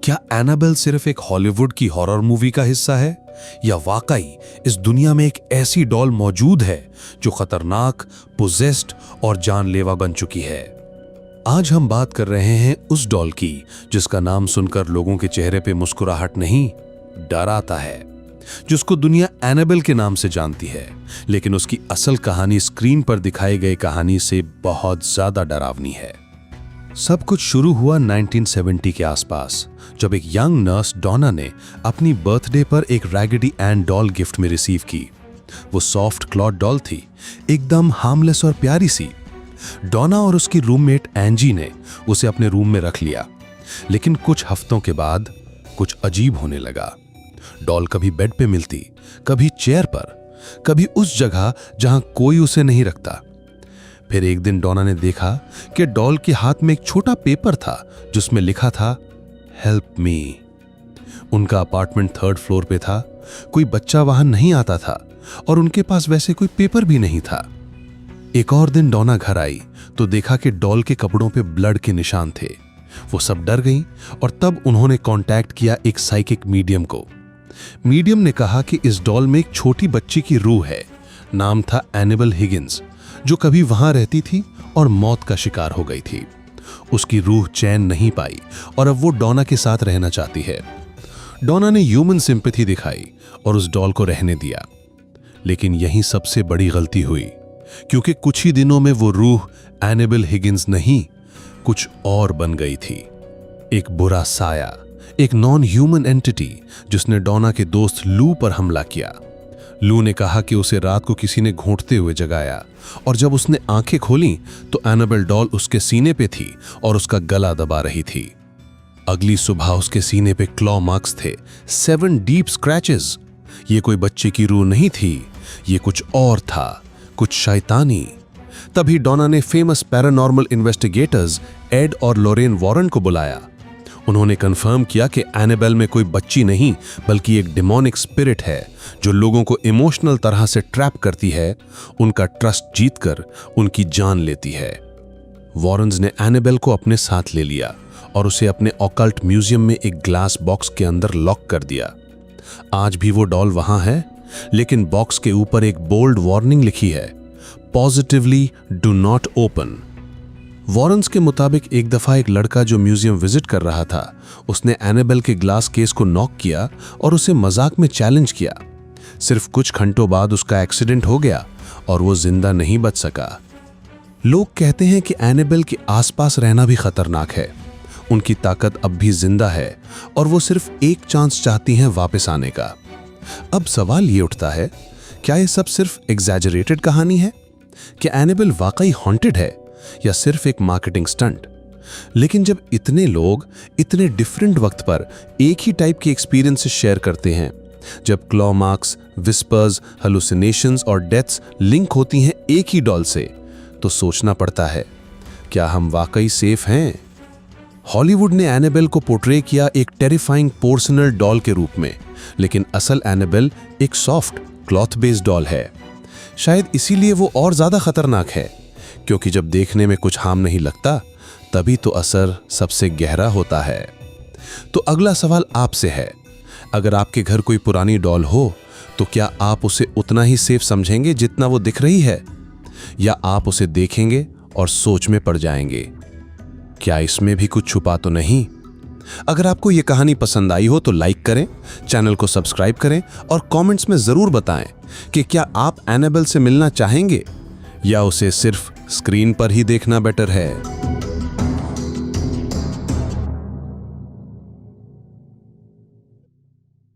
क्या एनाबेल सिर्फ एक हॉलीवुड की हॉरर मूवी का हिस्सा है, या वाकई इस दुनिया में एक ऐसी डॉल मौजूद है जो खतरनाक, पोजेस्ड और जानलेवा बन चुकी है? आज हम बात कर रहे हैं उस डॉल की जिसका नाम सुनकर लोगों के चेहरे पे मुस्कुराहट नहीं, डर आता है, जिसको दुनिया एनाबेल के नाम से जानती है, लेकिन उसकी असल कहानी स्क्रीन पर दिखाई गई कहानी से बहुत ज्यादा डरावनी है। सब कुछ शुरू हुआ 1970 के आसपास, जब एक यंग नर्स डॉना ने अपनी बर्थडे पर एक रैगडी एन डॉल गिफ्ट में रिसीव की। वो सॉफ्ट क्लॉथ डॉल थी, एकदम हार्मलेस और प्यारी सी। डॉना और उसकी रूममेट एंजी ने उसे अपने रूम में रख लिया, लेकिन कुछ हफ्तों के बाद कुछ अजीब होने लगा। डॉल कभी बेड पे मिलती, कभी चेयर पर, कभी उस जगह जहां कोई उसे नहीं रखता। फिर एक दिन डॉना ने देखा कि डॉल के हाथ में एक छोटा पेपर था जिसमें लिखा था हेल्प मी। उनका अपार्टमेंट 3rd फ्लोर पे था, कोई बच्चा वहां नहीं आता था और उनके पास वैसे कोई पेपर भी नहीं था। एक और दिन डॉना घर आई तो देखा कि डॉल के कपड़ों पे ब्लड के निशान थे। वो सब डर गईं और तब उन्होंने कांटेक्ट किया एक साइकिक मीडियम को। मीडियम ने कहा कि इस डॉल में एक छोटी बच्ची की रूह है, नाम था एनाबेल हिगिंस, जो कभी वहां रहती थी और मौत का शिकार हो गई थी। उसकी रूह चैन नहीं पाई और अब वो डॉना के साथ रहना चाहती है। डॉना ने ह्यूमन सिंपैथी दिखाई और उस डॉल को रहने दिया, लेकिन यही सबसे बड़ी गलती हुई, क्योंकि कुछ ही दिनों में वो रूह एनाबेल हिगिंस नहीं, कुछ और बन गई थी। एक बुरा साया, एक नॉन ह्यूमन एंटिटी जिसने डॉना के दोस्त लू पर हमला किया। लू ने कहा कि उसे रात को किसी ने घोंटते हुए जगाया और जब उसने आंखें खोलीं तो एनाबेल डॉल उसके सीने पे थी और उसका गला दबा रही थी। अगली सुबह उसके सीने पे क्लॉ मार्क्स थे, 7 डीप स्क्रैचेस। ये कोई बच्चे की रूह नहीं थी, ये कुछ और था, कुछ शैतानी। तभी डॉना ने फेमस पैरानॉर्मल इन्वेस्टिगेटर्स एड और लोरेन वॉरेन को बुलाया। उन्होंने कंफर्म किया कि एनाबेल में कोई बच्ची नहीं बल्कि एक डिमोनिक स्पिरिट है जो लोगों को इमोशनल तरह से ट्रैप करती है, उनका ट्रस्ट जीतकर उनकी जान लेती है। वॉरेन्स ने एनाबेल को अपने साथ ले लिया और उसे अपने ऑकल्ट म्यूजियम में एक ग्लास बॉक्स के अंदर लॉक कर दिया। आज भी वो डॉल वहां है, लेकिन बॉक्स के ऊपर एक बोल्ड वार्निंग लिखी है, positively do not open. Warren's के मुताबिक एक दफा एक लड़का जो म्यूजियम विजिट कर रहा था, उसने एनाबेल के ग्लास केस को नॉक किया और उसे मजाक में चैलेंज किया। सिर्फ कुछ घंटों बाद उसका एक्सीडेंट हो गया और वो जिंदा नहीं बच सका। लोग कहते हैं कि एनाबेल के आसपास रहना भी खतरनाक है। उनकी ताकत अब भी जिंदा है और वो सिर्फ एक चांस चाहती हैं वापस आने का। अब सवाल ये उठता है, क्या ये सब सिर्फ एग्जैजरेटेड कहानी है? क्या एनाबेल वाकई हॉन्टेड है या सिर्फ एक मार्केटिंग स्टंट? लेकिन जब इतने लोग इतने डिफरेंट वक्त पर एक ही टाइप के एक्सपीरियंसेस शेयर करते हैं, जब क्लॉ मार्क्स, विस्पर्स, हेलुसिनेशंस और डेथ्स लिंक होती हैं एक ही डॉल से, तो सोचना पड़ता है, क्या हम वाकई सेफ हैं? हॉलीवुड ने एनाबेल को पोर्ट्रे किया एक टेरिफाइंग पोर्सनल डॉल के रूप में, लेकिन असल एनाबेल एक सॉफ्ट क्लॉथ बेस्ड डॉल है। शायद इसीलिए वो और ज्यादा खतरनाक है, क्योंकि जब देखने में कुछ हार्म नहीं लगता, तभी तो असर सबसे गहरा होता है। तो अगला सवाल आपसे है, अगर आपके घर कोई पुरानी डॉल हो तो क्या आप उसे उतना ही सेफ समझेंगे जितना वो दिख रही है, या आप उसे देखेंगे और सोच में पड़ जाएंगे, क्या इसमें भी कुछ छुपा तो नहीं? अगर आपको यह कहानी पसंद आई हो तो लाइक करें, चैनल को सब्सक्राइब करें और कमेंट्स में जरूर बताएं कि क्या आप एनाबेल से मिलना चाहेंगे या उसे सिर्फ स्क्रीन पर ही देखना बेटर है।